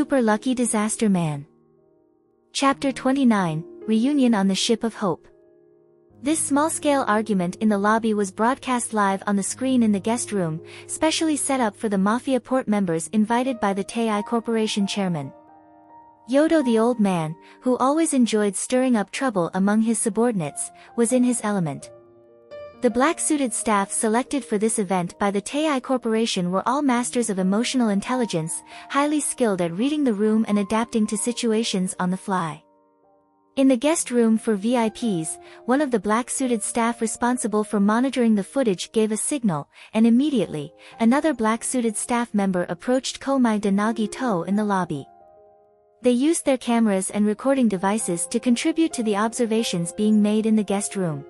Super Lucky Disaster Man. Chapter 29, Reunion on the Ship of Hope. This small-scale argument in the lobby was broadcast live on the screen in the guest room, specially set up for the Mafia Port members invited by the Tei Corporation chairman. Yodo the old man, who always enjoyed stirring up trouble among his subordinates, was in his element. The black-suited staff selected for this event by the Tei Corporation were all masters of emotional intelligence, highly skilled at reading the room and adapting to situations on the fly. In the guest room for VIPs, one of the black-suited staff responsible for monitoring the footage gave a signal, and immediately, another black-suited staff member approached Komaeda Nagito in the lobby. They used their cameras and recording devices to contribute to the observations being made in the guest room.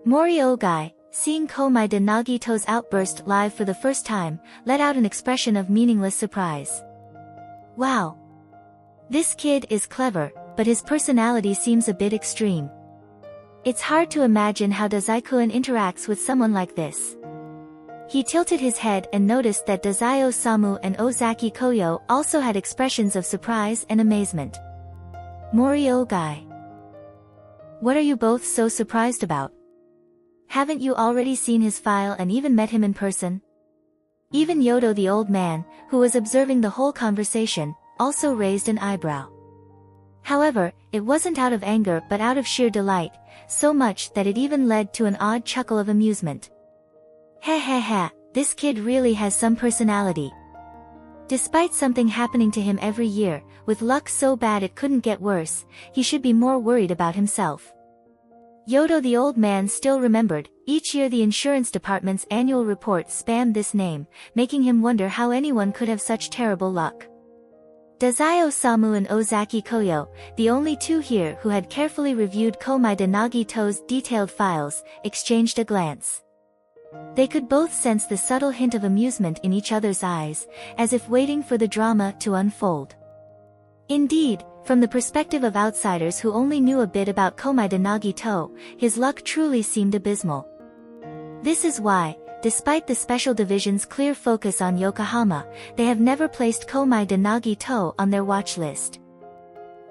Mori Ogai, seeing Komaeda Nagito's outburst live for the first time, let out an expression of meaningless surprise. Wow! This kid is clever, but his personality seems a bit extreme. It's hard to imagine how Dazai-kun interacts with someone like this. He tilted his head and noticed that Dazai Osamu and Ozaki Koyo also had expressions of surprise and amazement. Mori Ogai. What are you both so surprised about? Haven't you already seen his file and even met him in person? Even Yodo the old man, who was observing the whole conversation, also raised an eyebrow. However, it wasn't out of anger but out of sheer delight, so much that it even led to an odd chuckle of amusement. Ha, this kid really has some personality. Despite something happening to him every year, with luck so bad it couldn't get worse, he should be more worried about himself. Yodo the old man still remembered, each year the insurance department's annual report spammed this name, making him wonder how anyone could have such terrible luck. Dazai Osamu and Ozaki Koyo, the only two here who had carefully reviewed Komaeda Nagito's detailed files, exchanged a glance. They could both sense the subtle hint of amusement in each other's eyes, as if waiting for the drama to unfold. Indeed, from the perspective of outsiders who only knew a bit about Komaeda Nagito, his luck truly seemed abysmal. This is why, despite the special division's clear focus on Yokohama, they have never placed Komaeda Nagito on their watch list.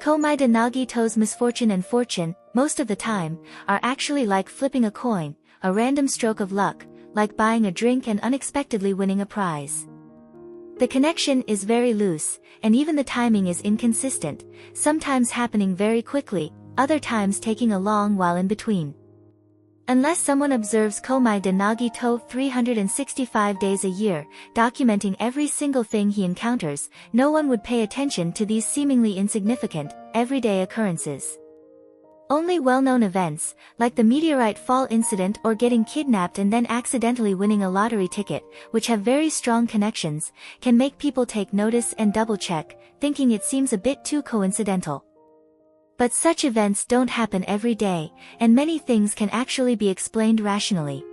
Komaeda Nagito's misfortune and fortune, most of the time, are actually like flipping a coin, a random stroke of luck, like buying a drink and unexpectedly winning a prize. The connection is very loose, and even the timing is inconsistent, sometimes happening very quickly, other times taking a long while in between. Unless someone observes Komaeda Nagito 365 days a year, documenting every single thing he encounters, no one would pay attention to these seemingly insignificant, everyday occurrences. Only well-known events, like the meteorite fall incident or getting kidnapped and then accidentally winning a lottery ticket, which have very strong connections, can make people take notice and double-check, thinking it seems a bit too coincidental. But such events don't happen every day, and many things can actually be explained rationally.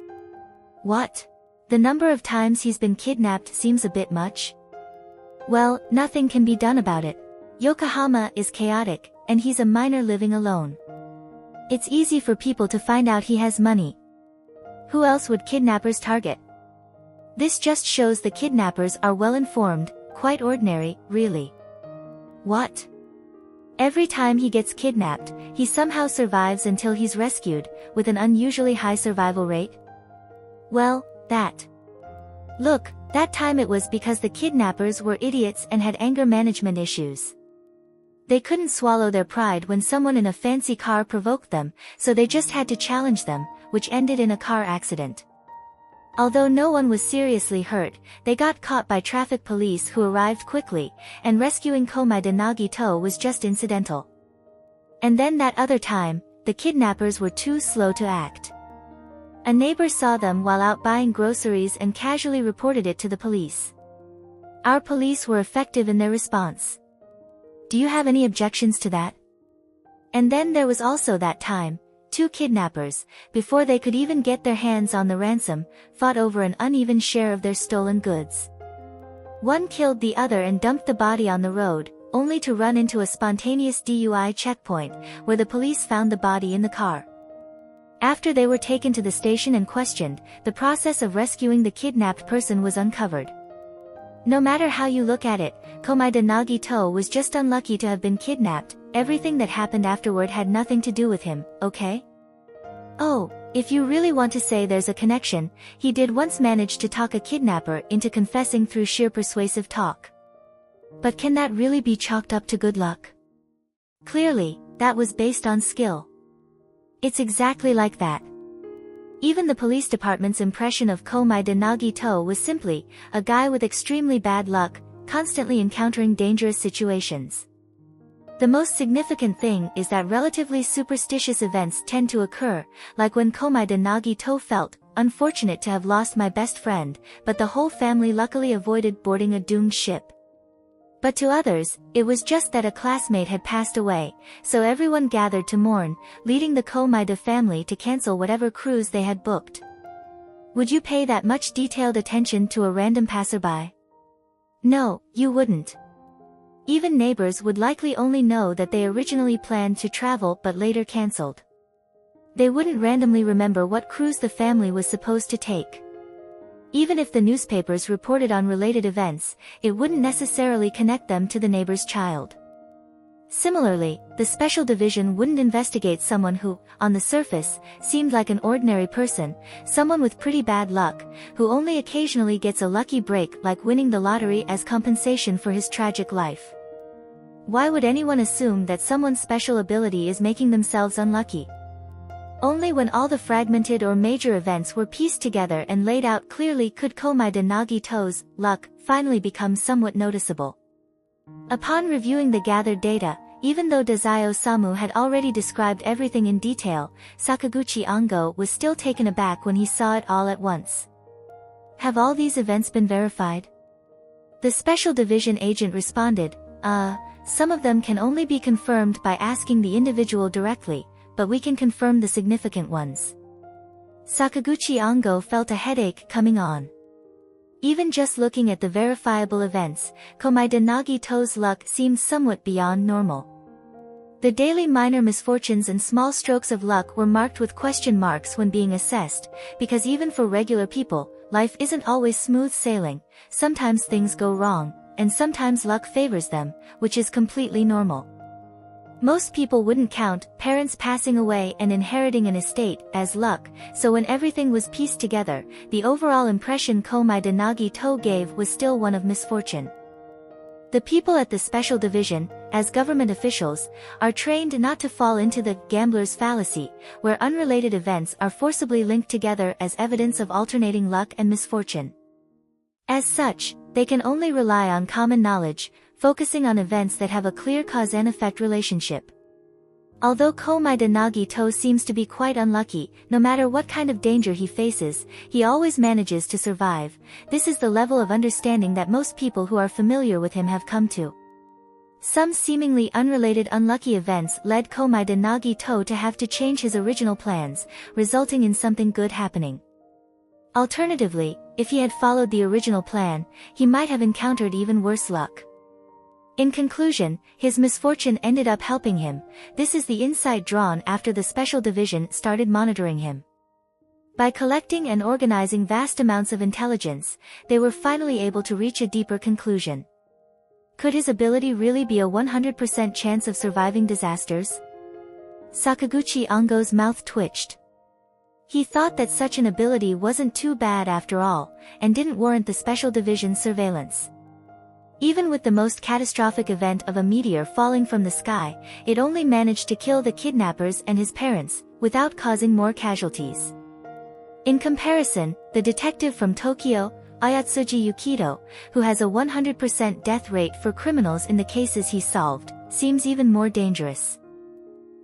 What? The number of times he's been kidnapped seems a bit much? Well, nothing can be done about it. Yokohama is chaotic, and he's a minor living alone. It's easy for people to find out he has money. Who else would kidnappers target? This just shows the kidnappers are well informed, quite ordinary, really. What? Every time he gets kidnapped, he somehow survives until he's rescued, with an unusually high survival rate? Well, that. Look, that time it was because the kidnappers were idiots and had anger management issues. They couldn't swallow their pride when someone in a fancy car provoked them, so they just had to challenge them, which ended in a car accident. Although no one was seriously hurt, they got caught by traffic police who arrived quickly, and rescuing Komaeda Nagito was just incidental. And then that other time, the kidnappers were too slow to act. A neighbor saw them while out buying groceries and casually reported it to the police. Our police were effective in their response. Do you have any objections to that? And then there was also that time, two kidnappers, before they could even get their hands on the ransom, fought over an uneven share of their stolen goods. One killed the other and dumped the body on the road, only to run into a spontaneous DUI checkpoint, where the police found the body in the car. After they were taken to the station and questioned, the process of rescuing the kidnapped person was uncovered. No matter how you look at it, Komaeda Nagito was just unlucky to have been kidnapped. Everything that happened afterward had nothing to do with him, okay? Oh, if you really want to say there's a connection, he did once manage to talk a kidnapper into confessing through sheer persuasive talk. But can that really be chalked up to good luck? Clearly, that was based on skill. It's exactly like that. Even the police department's impression of Komaeda Nagito was simply a guy with extremely bad luck, constantly encountering dangerous situations. The most significant thing is that relatively superstitious events tend to occur, like when Komaeda Nagito felt unfortunate to have lost my best friend, but the whole family luckily avoided boarding a doomed ship. But to others, it was just that a classmate had passed away, so everyone gathered to mourn, leading the Komaeda family to cancel whatever cruise they had booked. Would you pay that much detailed attention to a random passerby? No, you wouldn't. Even neighbors would likely only know that they originally planned to travel but later cancelled. They wouldn't randomly remember what cruise the family was supposed to take. Even if the newspapers reported on related events, it wouldn't necessarily connect them to the neighbor's child. Similarly, the special division wouldn't investigate someone who, on the surface, seemed like an ordinary person, someone with pretty bad luck, who only occasionally gets a lucky break like winning the lottery as compensation for his tragic life. Why would anyone assume that someone's special ability is making themselves unlucky? Only when all the fragmented or major events were pieced together and laid out clearly could Komaeda Nagito's luck finally become somewhat noticeable. Upon reviewing the gathered data, even though Dazai-Osamu had already described everything in detail, Sakaguchi Ango was still taken aback when he saw it all at once. Have all these events been verified? The special division agent responded, some of them can only be confirmed by asking the individual directly, but we can confirm the significant ones. Sakaguchi Ango felt a headache coming on. Even just looking at the verifiable events, Komaeda Nagito's luck seemed somewhat beyond normal. The daily minor misfortunes and small strokes of luck were marked with question marks when being assessed, because even for regular people, life isn't always smooth sailing, sometimes things go wrong, and sometimes luck favors them, which is completely normal. Most people wouldn't count parents passing away and inheriting an estate as luck, so when everything was pieced together, the overall impression Komaeda Nagito gave was still one of misfortune. The people at the special division, as government officials, are trained not to fall into the gambler's fallacy, where unrelated events are forcibly linked together as evidence of alternating luck and misfortune. As such, they can only rely on common knowledge, focusing on events that have a clear cause and effect relationship. Although Komaeda Nagito seems to be quite unlucky, no matter what kind of danger he faces, he always manages to survive. This is the level of understanding that most people who are familiar with him have come to. Some seemingly unrelated unlucky events led Komaeda Nagito to have to change his original plans, resulting in something good happening. Alternatively, if he had followed the original plan, he might have encountered even worse luck. In conclusion, his misfortune ended up helping him. This is the insight drawn after the special division started monitoring him. By collecting and organizing vast amounts of intelligence, they were finally able to reach a deeper conclusion. Could his ability really be a 100% chance of surviving disasters? Sakaguchi Ango's mouth twitched. He thought that such an ability wasn't too bad after all, and didn't warrant the special division's surveillance. Even with the most catastrophic event of a meteor falling from the sky, it only managed to kill the kidnappers and his parents, without causing more casualties. In comparison, the detective from Tokyo, Ayatsuji Yukito, who has a 100% death rate for criminals in the cases he solved, seems even more dangerous.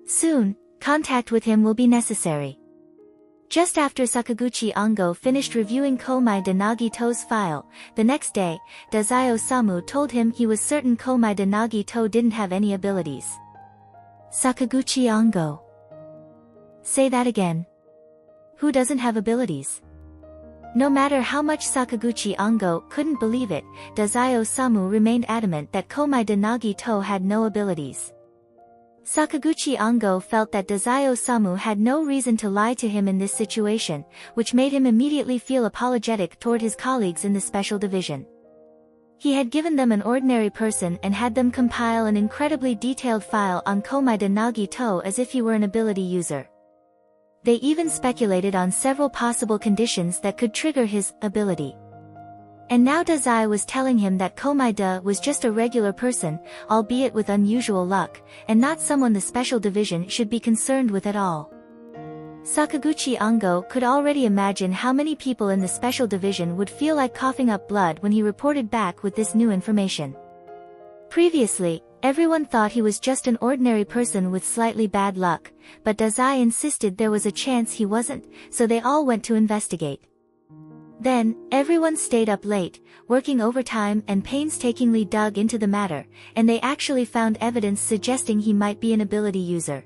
Soon, contact with him will be necessary. Just after Sakaguchi Ango finished reviewing Komaeda Nagito's file, the next day, Dazai-Osamu told him he was certain Komaeda Nagito didn't have any abilities. Sakaguchi Ango. Say that again. Who doesn't have abilities? No matter how much Sakaguchi Ango couldn't believe it, Dazai-Osamu remained adamant that Komaeda Nagito had no abilities. Sakaguchi Ango felt that Dazai-Osamu had no reason to lie to him in this situation, which made him immediately feel apologetic toward his colleagues in the special division. He had given them an ordinary person and had them compile an incredibly detailed file on Komaeda Nagito as if he were an ability user. They even speculated on several possible conditions that could trigger his ability. And now Dazai was telling him that Komaeda was just a regular person, albeit with unusual luck, and not someone the special division should be concerned with at all. Sakaguchi Ango could already imagine how many people in the special division would feel like coughing up blood when he reported back with this new information. Previously, everyone thought he was just an ordinary person with slightly bad luck, but Dazai insisted there was a chance he wasn't, so they all went to investigate. Then, everyone stayed up late, working overtime and painstakingly dug into the matter, and they actually found evidence suggesting he might be an ability user.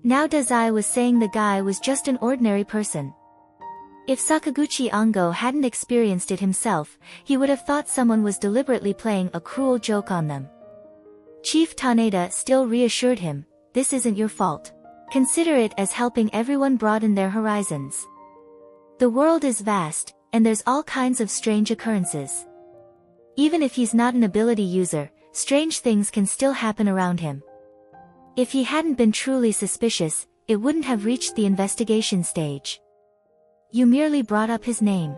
Now Dazai was saying the guy was just an ordinary person. If Sakaguchi Ango hadn't experienced it himself, he would have thought someone was deliberately playing a cruel joke on them. Chief Taneda still reassured him, "This isn't your fault. Consider it as helping everyone broaden their horizons. The world is vast, and there's all kinds of strange occurrences. Even if he's not an ability user, strange things can still happen around him. If he hadn't been truly suspicious, it wouldn't have reached the investigation stage. You merely brought up his name."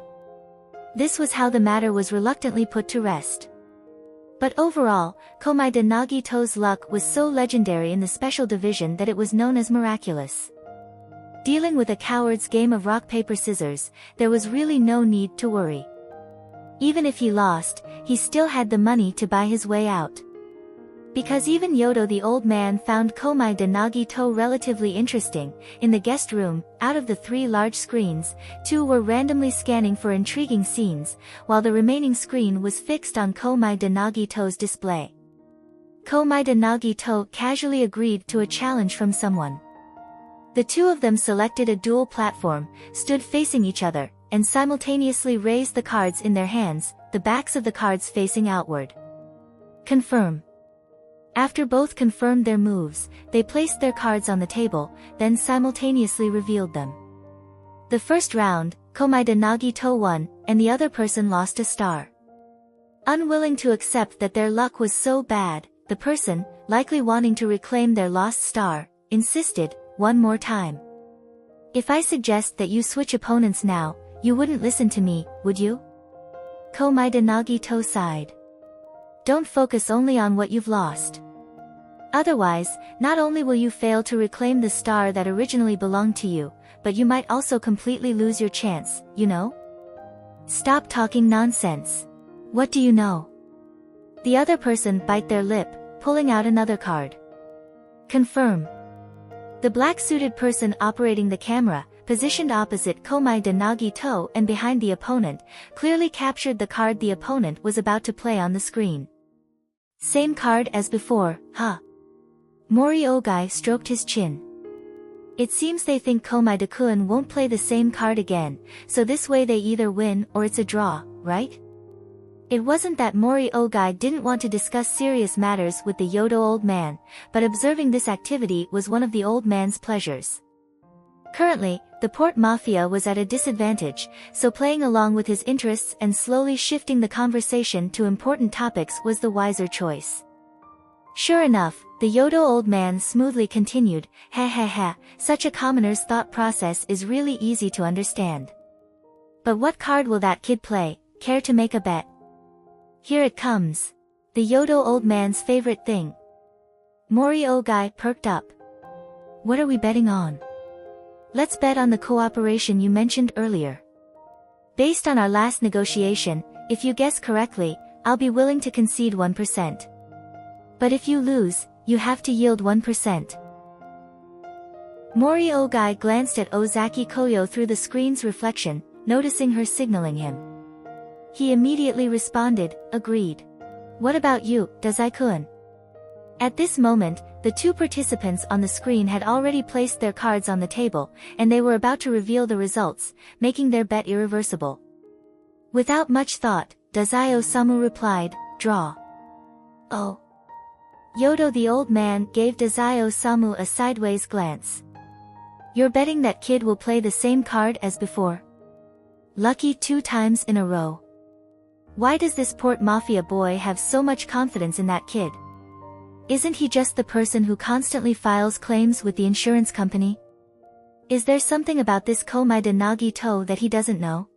This was how the matter was reluctantly put to rest. But overall, Komaeda Nagito's luck was so legendary in the special division that it was known as miraculous. Dealing with a coward's game of rock-paper-scissors, there was really no need to worry. Even if he lost, he still had the money to buy his way out. Because even Yodo the old man found Komaeda Nagito relatively interesting, in the guest room, out of the 3 large screens, 2 were randomly scanning for intriguing scenes, while the remaining screen was fixed on Komaeda Nagito's display. Komaeda Nagito casually agreed to a challenge from someone. The 2 of them selected a dual platform, stood facing each other, and simultaneously raised the cards in their hands, the backs of the cards facing outward. Confirm. After both confirmed their moves, they placed their cards on the table, then simultaneously revealed them. The first round, Komaeda Nagito won, and the other person lost a star. Unwilling to accept that their luck was so bad, the person, likely wanting to reclaim their lost star, insisted, "One more time. If I suggest that you switch opponents now, you wouldn't listen to me, would you?" Komaeda Nagito sighed. "Don't focus only on what you've lost. Otherwise, not only will you fail to reclaim the star that originally belonged to you, but you might also completely lose your chance, you know? Stop talking nonsense. What do you know?" The other person bit their lip, pulling out another card. Confirm. The black-suited person operating the camera, positioned opposite Komaeda Nagito and behind the opponent, clearly captured the card the opponent was about to play on the screen. "Same card as before, huh?" Mori Ogai stroked his chin. "It seems they think Komaeda-kun won't play the same card again, so this way they either win or it's a draw, right?" It wasn't that Mori Ogai didn't want to discuss serious matters with the Yodo old man, but observing this activity was one of the old man's pleasures. Currently, the Port Mafia was at a disadvantage, so playing along with his interests and slowly shifting the conversation to important topics was the wiser choice. Sure enough, the Yodo old man smoothly continued, "Ha ha ha, such a commoner's thought process is really easy to understand. But what card will that kid play? Care to make a bet?" "Here it comes. The Yodo old man's favorite thing." Mori Ogai perked up. "What are we betting on?" "Let's bet on the cooperation you mentioned earlier. Based on our last negotiation, if you guess correctly, I'll be willing to concede 1%. But if you lose, you have to yield 1%. Mori Ogai glanced at Ozaki Koyo through the screen's reflection, noticing her signaling him. He immediately responded, "Agreed. What about you, Dazai-kun?" At this moment, the 2 participants on the screen had already placed their cards on the table, and they were about to reveal the results, making their bet irreversible. Without much thought, Dazai Osamu replied, "Draw." "Oh." Yodo the old man gave Dazai Osamu a sideways glance. "You're betting that kid will play the same card as before? Lucky 2 times in a row." Why does this port mafia boy have so much confidence in that kid? Isn't he just the person who constantly files claims with the insurance company? Is there something about this Komaeda Nagito that he doesn't know?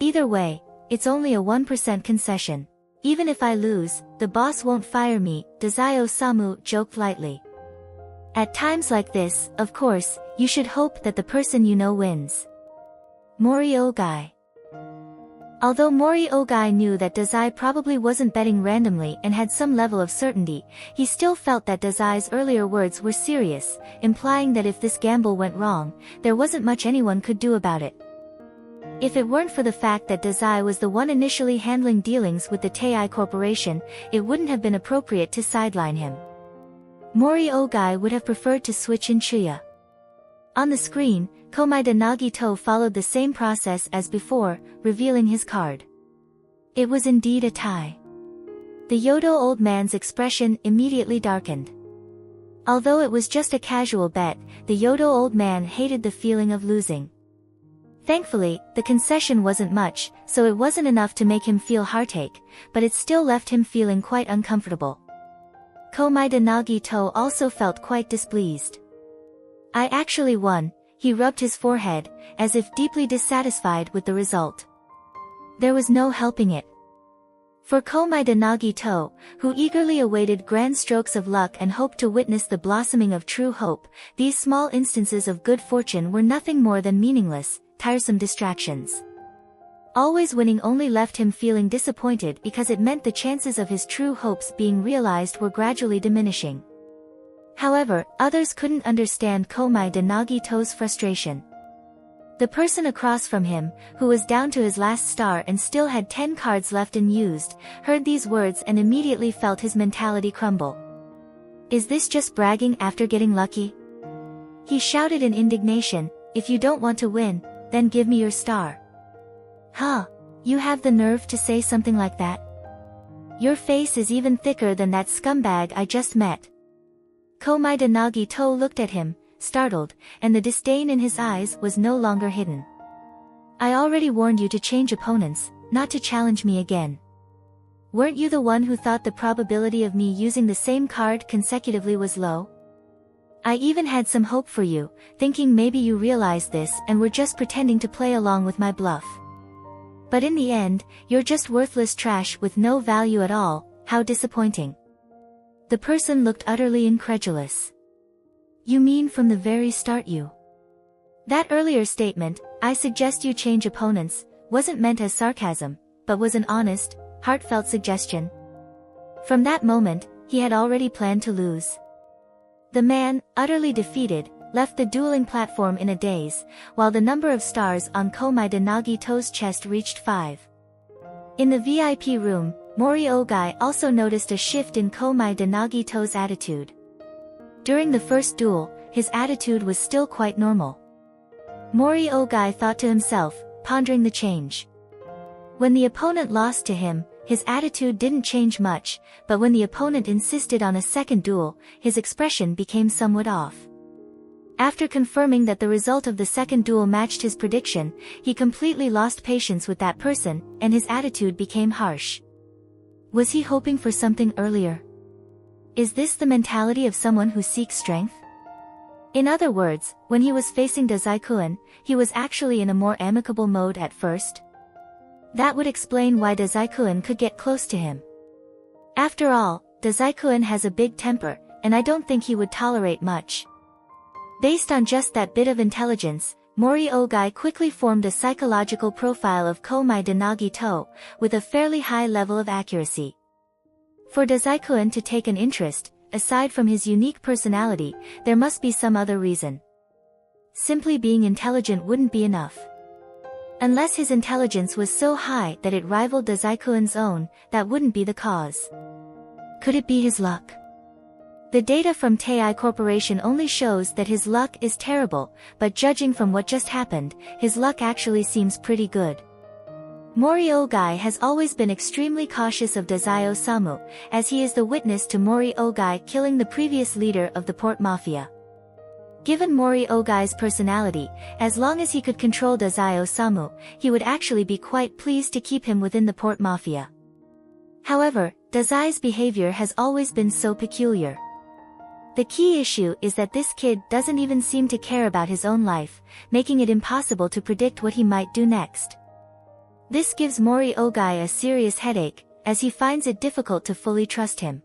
Either way, it's only a 1% concession. Even if I lose, the boss won't fire me, Dazai-Osamu joked lightly. At times like this, of course, you should hope that the person you know wins. Mori Ogai. Although Mori Ogai knew that Dazai probably wasn't betting randomly and had some level of certainty, he still felt that Dazai's earlier words were serious, implying that if this gamble went wrong, there wasn't much anyone could do about it. If it weren't for the fact that Dazai was the one initially handling dealings with the Tei Corporation, it wouldn't have been appropriate to sideline him. Mori Ogai would have preferred to switch in Chuya. On the screen, Komaeda Nagito followed the same process as before, revealing his card. It was indeed a tie. The Yodo old man's expression immediately darkened. Although it was just a casual bet, the Yodo old man hated the feeling of losing. Thankfully, the concession wasn't much, so it wasn't enough to make him feel heartache, but it still left him feeling quite uncomfortable. Komaeda Nagito also felt quite displeased. I actually won, he rubbed his forehead, as if deeply dissatisfied with the result. There was no helping it. For Komaeda Nagito, who eagerly awaited grand strokes of luck and hoped to witness the blossoming of true hope, these small instances of good fortune were nothing more than meaningless, tiresome distractions. Always winning only left him feeling disappointed because it meant the chances of his true hopes being realized were gradually diminishing. However, others couldn't understand Komaeda Nagito's frustration. The person across from him, who was down to his last star and still had 10 cards left unused, heard these words and immediately felt his mentality crumble. Is this just bragging after getting lucky? He shouted in indignation, if you don't want to win, then give me your star. Huh, you have the nerve to say something like that? Your face is even thicker than that scumbag I just met. Komaeda Nagito looked at him, startled, and the disdain in his eyes was no longer hidden. I already warned you to change opponents, not to challenge me again. Weren't you the one who thought the probability of me using the same card consecutively was low? I even had some hope for you, thinking maybe you realized this and were just pretending to play along with my bluff. But in the end, you're just worthless trash with no value at all, how disappointing. The person looked utterly incredulous. You mean from the very start you? That earlier statement, I suggest you change opponents, wasn't meant as sarcasm, but was an honest, heartfelt suggestion. From that moment, he had already planned to lose. The man, utterly defeated, left the dueling platform in a daze, while the number of stars on Komaeda Nagito's chest reached 5. In the VIP room, Mori Ogai also noticed a shift in Komaeda Nagito's attitude. During the first duel, his attitude was still quite normal. Mori Ogai thought to himself, pondering the change. When the opponent lost to him, his attitude didn't change much, but when the opponent insisted on a second duel, his expression became somewhat off. After confirming that the result of the second duel matched his prediction, he completely lost patience with that person, and his attitude became harsh. Was he hoping for something earlier? Is this the mentality of someone who seeks strength? In other words, when he was facing Dazai-kun, he was actually in a more amicable mode at first? That would explain why Dazai-kun could get close to him. After all, Dazai-kun has a big temper, and I don't think he would tolerate much. Based on just that bit of intelligence, Mori Ogai quickly formed a psychological profile of Komaeda Nagito, with a fairly high level of accuracy. For Dazai-kun to take an interest, aside from his unique personality, there must be some other reason. Simply being intelligent wouldn't be enough. Unless his intelligence was so high that it rivaled Dazai-kun's own, that wouldn't be the cause. Could it be his luck? The data from Tei Corporation only shows that his luck is terrible, but judging from what just happened, his luck actually seems pretty good. Mori Ogai has always been extremely cautious of Dazai-Osamu, as he is the witness to Mori Ogai killing the previous leader of the port mafia. Given Mori Ogai's personality, as long as he could control Dazai Osamu, he would actually be quite pleased to keep him within the port mafia. However, Dazai's behavior has always been so peculiar. The key issue is that this kid doesn't even seem to care about his own life, making it impossible to predict what he might do next. This gives Mori Ogai a serious headache, as he finds it difficult to fully trust him.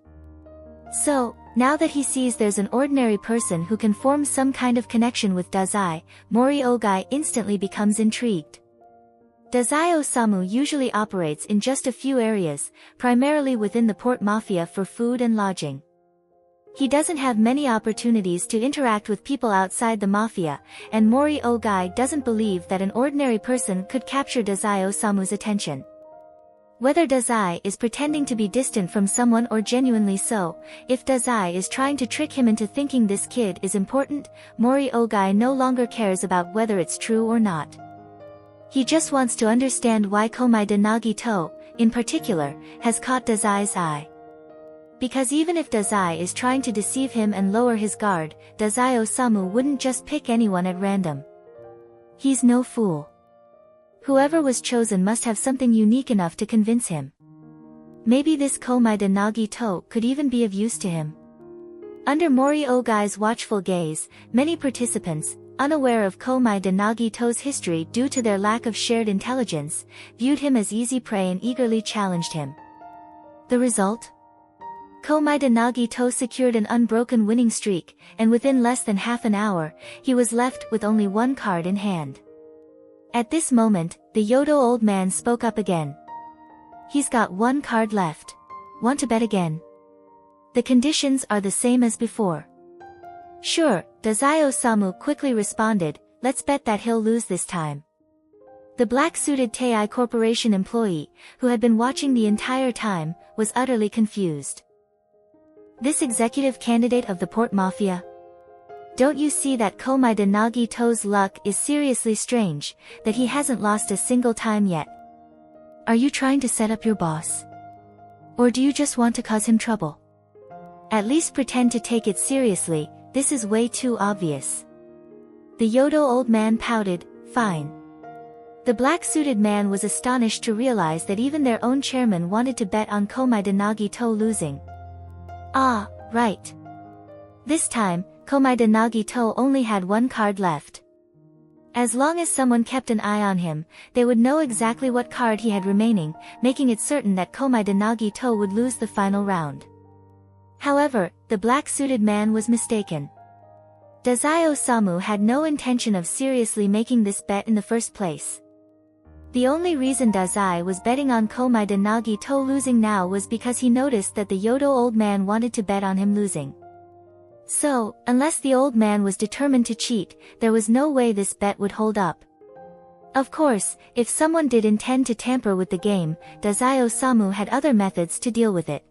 So, now that he sees there's an ordinary person who can form some kind of connection with Dazai, Mori Ogai instantly becomes intrigued. Dazai Osamu usually operates in just a few areas, primarily within the port mafia for food and lodging. He doesn't have many opportunities to interact with people outside the mafia, and Mori Ogai doesn't believe that an ordinary person could capture Dazai Osamu's attention. Whether Dazai is pretending to be distant from someone or genuinely so, if Dazai is trying to trick him into thinking this kid is important, Mori Ogai no longer cares about whether it's true or not. He just wants to understand why Komaeda Nagito, in particular, has caught Dazai's eye. Because even if Dazai is trying to deceive him and lower his guard, Dazai Osamu wouldn't just pick anyone at random. He's no fool. Whoever was chosen must have something unique enough to convince him. Maybe this Komaeda Nagito could even be of use to him. Under Mori Ogai's watchful gaze, many participants, unaware of Komaeda Nagito's history due to their lack of shared intelligence, viewed him as easy prey and eagerly challenged him. The result? Komaeda Nagito secured an unbroken winning streak, and within less than half an hour, he was left with only one card in hand. At this moment, the Yodo old man spoke up again. He's got one card left. Want to bet again? The conditions are the same as before. Sure, Dazai Osamu quickly responded, let's bet that he'll lose this time. The black-suited Tei Corporation employee, who had been watching the entire time, was utterly confused. This executive candidate of the port mafia? Don't you see that Komaeda Nagito's luck is seriously strange, that he hasn't lost a single time yet? Are you trying to set up your boss? Or do you just want to cause him trouble? At least pretend to take it seriously, this is way too obvious. The Yodo old man pouted, fine. The black-suited man was astonished to realize that even their own chairman wanted to bet on Komaeda Nagito losing. Ah, right. This time, Komaeda Nagito only had one card left. As long as someone kept an eye on him, they would know exactly what card he had remaining, making it certain that Komaeda Nagito would lose the final round. However, the black-suited man was mistaken. Dazai Osamu had no intention of seriously making this bet in the first place. The only reason Dazai was betting on Komaeda Nagito losing now was because he noticed that the Yodo old man wanted to bet on him losing. So, unless the old man was determined to cheat, there was no way this bet would hold up. Of course, if someone did intend to tamper with the game, Dazai Osamu had other methods to deal with it.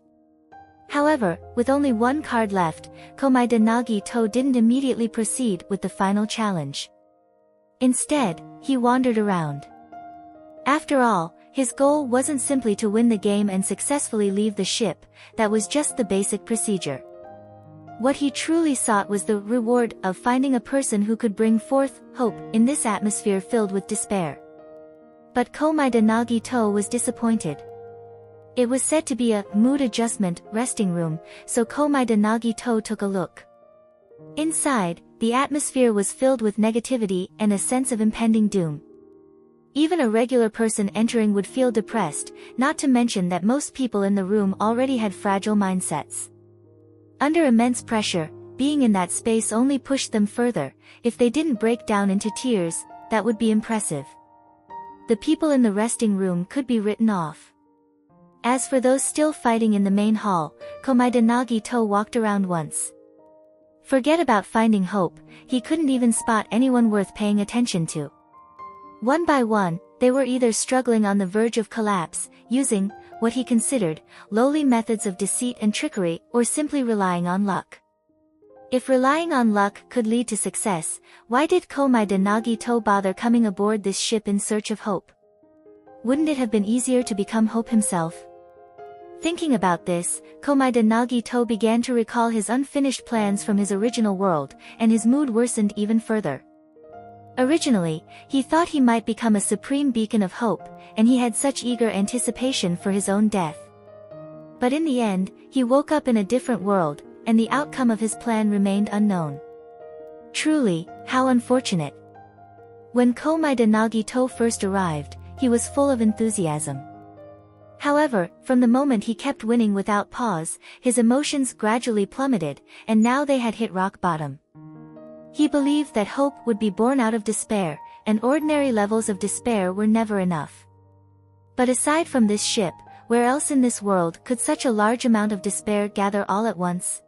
However, with only one card left, Komaeda Nagito didn't immediately proceed with the final challenge. Instead, he wandered around. After all, his goal wasn't simply to win the game and successfully leave the ship, that was just the basic procedure. What he truly sought was the reward of finding a person who could bring forth hope in this atmosphere filled with despair. But Komaeda Nagito was disappointed. It was said to be a mood adjustment resting room, so Komaeda Nagito took a look. Inside, the atmosphere was filled with negativity and a sense of impending doom. Even a regular person entering would feel depressed, not to mention that most people in the room already had fragile mindsets. Under immense pressure, being in that space only pushed them further. If they didn't break down into tears, that would be impressive. The people in the resting room could be written off. As for those still fighting in the main hall, Komaeda Nagito walked around once. Forget about finding hope, he couldn't even spot anyone worth paying attention to. One by one, they were either struggling on the verge of collapse, using what he considered lowly methods of deceit and trickery, or simply relying on luck. If relying on luck could lead to success, why did Komaeda Nagito bother coming aboard this ship in search of hope? Wouldn't it have been easier to become hope himself? Thinking about this, Komaeda Nagito began to recall his unfinished plans from his original world, and his mood worsened even further. Originally, he thought he might become a supreme beacon of hope, and he had such eager anticipation for his own death. But in the end, he woke up in a different world, and the outcome of his plan remained unknown. Truly, how unfortunate. When Komaeda Nagito first arrived, he was full of enthusiasm. However, from the moment he kept winning without pause, his emotions gradually plummeted, and now they had hit rock bottom. He believed that hope would be born out of despair, and ordinary levels of despair were never enough. But aside from this ship, where else in this world could such a large amount of despair gather all at once?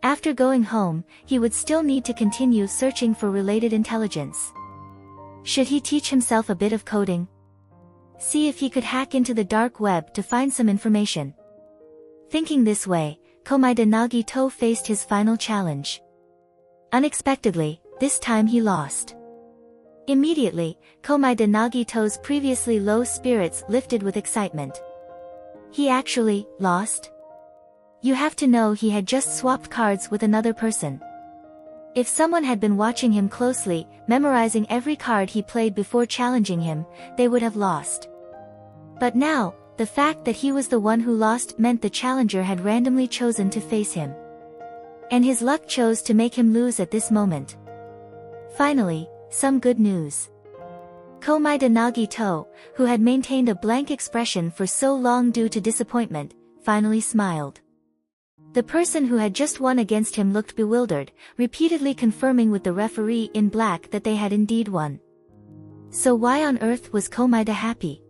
After going home, he would still need to continue searching for related intelligence. Should he teach himself a bit of coding? See if he could hack into the dark web to find some information. Thinking this way, Komaeda Nagito faced his final challenge. Unexpectedly, this time he lost. Immediately, Komaeda Nagito's previously low spirits lifted with excitement. He actually lost? You have to know he had just swapped cards with another person. If someone had been watching him closely, memorizing every card he played before challenging him, they would have lost. But now, the fact that he was the one who lost meant the challenger had randomly chosen to face him. And his luck chose to make him lose at this moment. Finally, some good news. Komaeda Nagito, who had maintained a blank expression for so long due to disappointment, finally smiled. The person who had just won against him looked bewildered, repeatedly confirming with the referee in black that they had indeed won. So why on earth was Komaeda happy?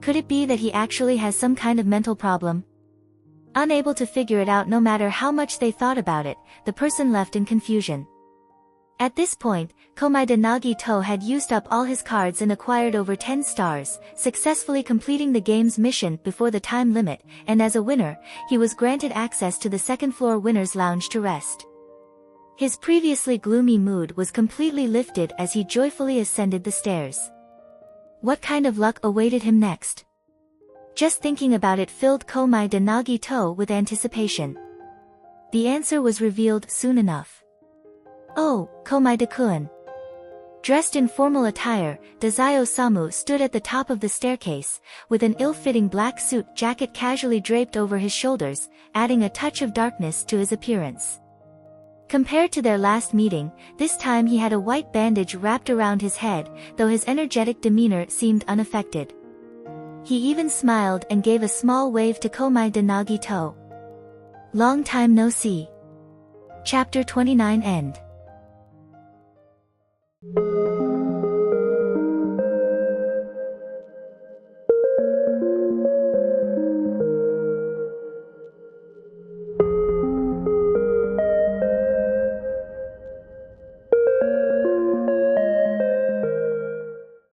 Could it be that he actually has some kind of mental problem? Unable to figure it out no matter how much they thought about it, the person left in confusion. At this point, Komaeda Nagito had used up all his cards and acquired over 10 stars, successfully completing the game's mission before the time limit, and as a winner, he was granted access to the second-floor winner's lounge to rest. His previously gloomy mood was completely lifted as he joyfully ascended the stairs. What kind of luck awaited him next? Just thinking about it filled Komaeda Nagito with anticipation. The answer was revealed soon enough. Oh, Komaeda-kun. Dressed in formal attire, Dazio-samu stood at the top of the staircase, with an ill-fitting black suit jacket casually draped over his shoulders, adding a touch of darkness to his appearance. Compared to their last meeting, this time he had a white bandage wrapped around his head, though his energetic demeanor seemed unaffected. He even smiled and gave a small wave to Komaeda Nagito. Long time no see. Chapter 29 End.